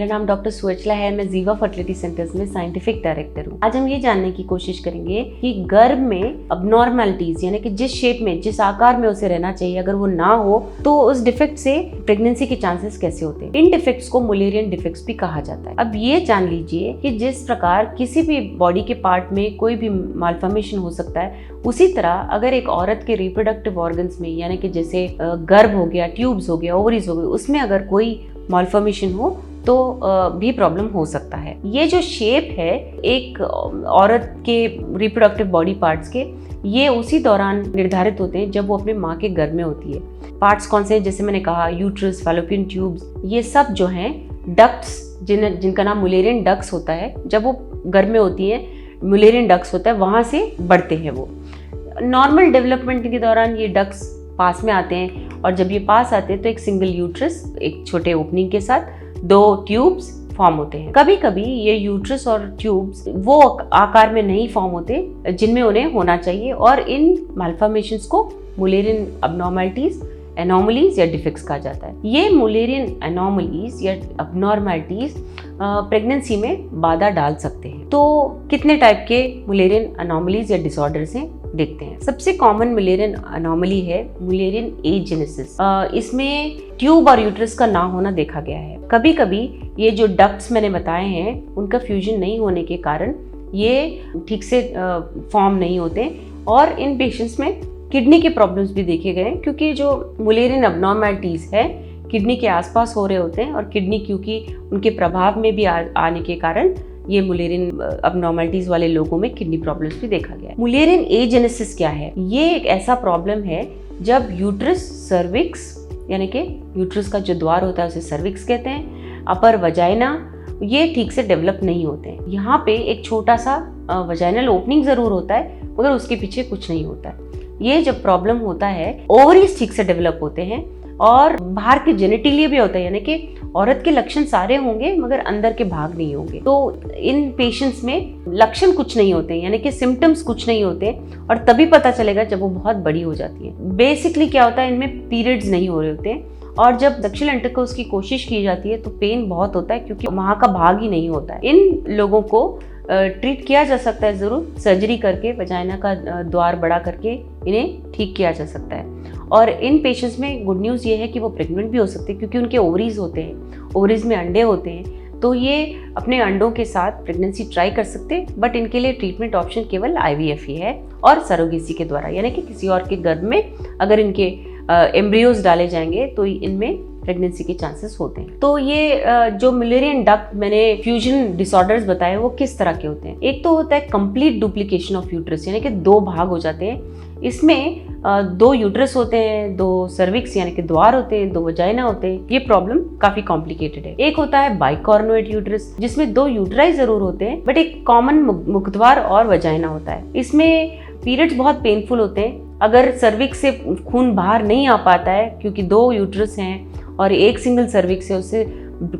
मेरा नाम डॉक्टर सुवचला है। मैं जीवा फर्टिलिटी सेंटर्स में साइंटिफिक डायरेक्टर हूँ। आज हम ये जानने की कोशिश करेंगे कि गर्भ में अबनॉर्मलिटीज यानी कि जिस शेप में, जिस आकार में उसे रहना चाहिए, अगर वो ना हो तो उस डिफेक्ट से प्रेगनेंसी के चांसेस कैसे होते हैं। इन डिफेक्ट्स को मुलेरियन डिफेक्ट्स भी कहा जाता है। अब ये जान लीजिए कि जिस प्रकार किसी भी बॉडी के पार्ट में कोई भी मालफॉर्मेशन हो सकता है, उसी तरह अगर एक औरत के रिप्रोडक्टिव ऑर्गन्स में यानी कि जैसे गर्भ हो गया, ट्यूब्स हो गया, ओवरीज हो गए, उसमें अगर कोई मालफॉर्मेशन हो तो भी प्रॉब्लम हो सकता है। ये जो शेप है एक औरत के रिप्रोडक्टिव बॉडी पार्ट्स के, ये उसी दौरान निर्धारित होते हैं जब वो अपने माँ के गर्भ में होती है। पार्ट्स कौन से हैं? जैसे मैंने कहा यूट्रस, फैलोपियन ट्यूब्स, ये सब जो हैं डक्ट्स, जिनका नाम मुलेरियन डक्ट्स होता है, जब वो गर्भ में होती है मुलेरियन डक्ट्स होता है, वहाँ से बढ़ते हैं वो। नॉर्मल डेवलपमेंट के दौरान ये डक्ट्स पास में आते हैं और जब ये पास आते हैं तो एक सिंगल यूट्रस, एक छोटे ओपनिंग के साथ 2 ट्यूब्स फॉर्म होते हैं। कभी कभी ये यूट्रस और ट्यूब्स वो आकार में नहीं फॉर्म होते जिनमें उन्हें होना चाहिए और इन मालफॉर्मेशंस को मुलेरियन अबनॉर्मलिटीज, एनॉमलीज या डिफेक्ट्स कहा जाता है। ये मुलेरियन एनॉमलीज या अबनॉर्मलिटीज प्रेगनेंसी में बाधा डाल सकते हैं। तो कितने टाइप के मुलेरियन एनॉमलीज या डिसऑर्डर्स हैं देखते हैं। सबसे कॉमन मुलेरियन एनॉमली है मुलेरियन एजेनेसिस। इसमें ट्यूब और यूट्रस का ना होना देखा गया है। कभी कभी ये जो डक्ट्स मैंने बताए हैं उनका फ्यूजन नहीं होने के कारण ये ठीक से फॉर्म नहीं होते और इन पेशेंट्स में किडनी के प्रॉब्लम्स भी देखे गए, क्योंकि जो मुलेरियन अबनॉर्मलिटीज है किडनी के आसपास हो रहे होते हैं और किडनी क्योंकि उनके प्रभाव में भी आने के कारण ये मुलेरियन अबनॉर्मलिटीज वाले लोगों में किडनी प्रॉब्लम्स भी देखा गया है। मुलेरियन एजेनेसिस क्या है? ये एक ऐसा प्रॉब्लम है जब यूट्रस, सर्विक्स यानी कि यूट्रस का जो द्वार होता है उसे सर्विक्स कहते हैं, अपर वजाइना, ये ठीक से डेवलप नहीं होते हैं। यहाँ पे एक छोटा सा वजाइनल ओपनिंग जरूर होता है मगर उसके पीछे कुछ नहीं होता है। ये जब प्रॉब्लम होता है, ओवरीज ठीक से डेवलप होते हैं और बाहर के जेनिटिलिया भी होता है, यानी कि औरत के लक्षण सारे होंगे मगर अंदर के भाग नहीं होंगे। तो इन पेशेंट्स में लक्षण कुछ नहीं होते, यानी कि सिम्टम्स कुछ नहीं होते और तभी पता चलेगा जब वो बहुत बड़ी हो जाती है। बेसिकली क्या होता है, इनमें पीरियड्स नहीं हो रहे होते और जब दक्षिण इंटरकोर्स की कोशिश की जाती है तो पेन बहुत होता है क्योंकि वहाँ का भाग ही नहीं होता है। इन लोगों को ट्रीट किया जा सकता है ज़रूर, सर्जरी करके वजाइना का द्वार बड़ा करके इन्हें ठीक किया जा सकता है। और इन पेशेंट्स में गुड न्यूज़ ये है कि वो प्रेग्नेंट भी हो सकते हैं क्योंकि उनके ओवरीज होते हैं, ओवरीज में अंडे होते हैं, तो ये अपने अंडों के साथ प्रेगनेंसी ट्राई कर सकते हैं। बट इनके लिए ट्रीटमेंट ऑप्शन केवल IVF ही है और सरोगेसी के द्वारा, यानी कि किसी और के गर्भ में अगर इनके एम्ब्रियोज डाले जाएंगे तो इनमें प्रेगनेंसी के चांसेस होते हैं। तो ये जो मुलेरियन डक्ट मैंने फ्यूजन डिसऑर्डर्स बताए वो किस तरह के होते हैं? एक तो होता है कंप्लीट डुप्लीकेशन ऑफ यूट्रस, यानी कि 2 भाग हो जाते हैं। इसमें 2 यूट्रस होते हैं, 2 सर्विक्स यानी कि द्वार होते हैं, 2 वजाइना होते हैं। ये प्रॉब्लम काफी कॉम्प्लिकेटेड है। एक होता है बाइकॉर्नुएट यूट्रस जिसमें 2 यूट्राई जरूर होते हैं बट एक कॉमन मुखद्वार और वजाइना होता है। इसमें पीरियड्स बहुत पेनफुल होते हैं। अगर सर्विक्स से खून बाहर नहीं आ पाता है क्योंकि 2 यूट्रस हैं और एक सिंगल सर्विक्स से उससे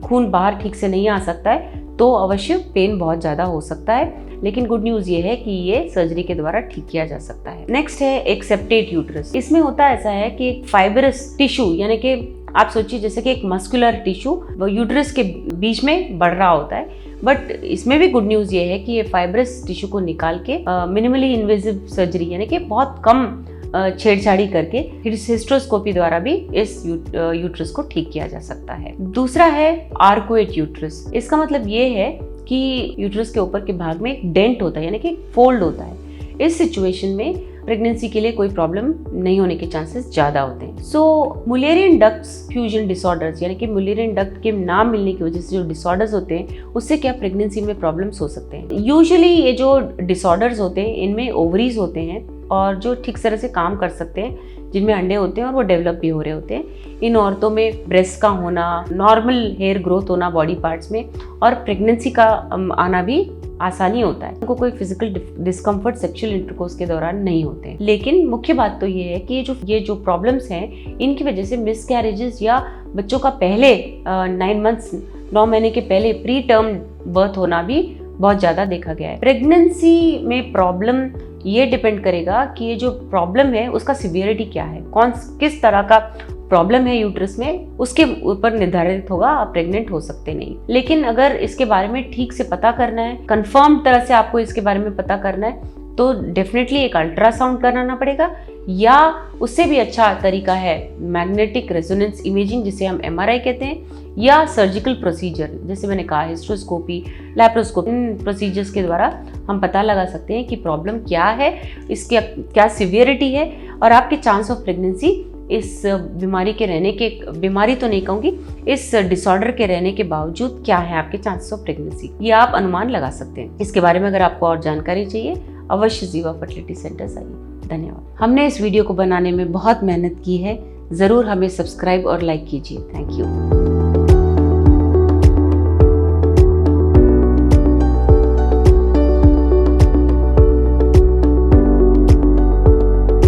खून बाहर ठीक से नहीं आ सकता है तो अवश्य पेन बहुत ज़्यादा हो सकता है। लेकिन गुड न्यूज़ ये है कि ये सर्जरी के द्वारा ठीक किया जा सकता है। नेक्स्ट है एक्सेप्टेड यूट्रस। इसमें होता ऐसा है कि एक फाइबरस टिश्यू, यानी कि आप सोचिए जैसे कि एक मस्कुलर टिश्यू वो यूट्रस के बीच में बढ़ रहा होता है, बट इसमें भी गुड न्यूज़ ये है कि ये फाइबरस टिश्यू को निकाल के मिनिमली इन्वेजिव सर्जरी यानी कि बहुत कम छेड़छाड़ी करके हिस्टेरोस्कोपी द्वारा भी इस यूट्रस को ठीक किया जा सकता है। दूसरा है आर्कुएट यूट्रस। इसका मतलब ये है कि यूट्रस के ऊपर के भाग में एक डेंट होता है, यानी कि फोल्ड होता है। इस सिचुएशन में प्रेगनेंसी के लिए कोई प्रॉब्लम नहीं होने के चांसेस ज़्यादा होते हैं। सो मुलेरियन डक्ट्स फ्यूजन डिसऑर्डर्स, यानी कि मुलेरियन डक्ट के ना मिलने की वजह से जो डिसऑर्डर्स होते हैं उससे क्या प्रेगनेंसी में प्रॉब्लम्स हो सकते हैं। यूजुअली ये जो डिसऑर्डर्स होते हैं इनमें ओवरीज होते हैं और जो ठीक तरह से काम कर सकते हैं, जिनमें अंडे होते हैं और वो डेवलप भी हो रहे होते हैं। इन औरतों में ब्रेस्ट का होना, नॉर्मल हेयर ग्रोथ होना बॉडी पार्ट्स में और प्रेगनेंसी का आना भी आसानी होता है। उनको कोई फिजिकल डिस्कम्फर्ट सेक्सुअल इंटरकोर्स के दौरान नहीं होते हैं। लेकिन मुख्य बात तो ये है कि ये जो प्रॉब्लम्स हैं इनकी वजह से मिसकैरेजेस या बच्चों का पहले 9 महीने के पहले प्री टर्म बर्थ होना भी बहुत ज़्यादा देखा गया है। प्रेगनेंसी में प्रॉब्लम ये डिपेंड करेगा कि ये जो प्रॉब्लम है उसका सिवियरिटी क्या है, किस तरह का प्रॉब्लम है यूट्रस में उसके ऊपर निर्धारित होगा, आप प्रेग्नेंट हो सकते नहीं। लेकिन अगर इसके बारे में ठीक से पता करना है, कंफर्म तरह से आपको इसके बारे में पता करना है, तो डेफिनेटली एक अल्ट्रासाउंड कराना पड़ेगा, या उससे भी अच्छा तरीका है मैग्नेटिक रेजोनेंस इमेजिंग, जिसे हम MRI कहते हैं, या सर्जिकल प्रोसीजर, जैसे मैंने कहा हिस्ट्रोस्कोपी, लैप्रोस्कोपी। इन प्रोसीजर्स के द्वारा हम पता लगा सकते हैं कि प्रॉब्लम क्या है, इसकी क्या सिवियरिटी है, और आपके चांस ऑफ प्रेगनेंसी इस बीमारी के रहने के, बीमारी तो नहीं कहूँगी, इस डिसऑर्डर के रहने के बावजूद क्या है आपके चांसेस ऑफ प्रेगनेंसी, ये आप अनुमान लगा सकते हैं। इसके बारे में अगर आपको और जानकारी चाहिए, अवश्य जीवा फर्टिलिटी सेंटर्स आइए। धन्यवाद। हमने इस वीडियो को बनाने में बहुत मेहनत की है, ज़रूर हमें सब्सक्राइब और लाइक कीजिए। Thank you.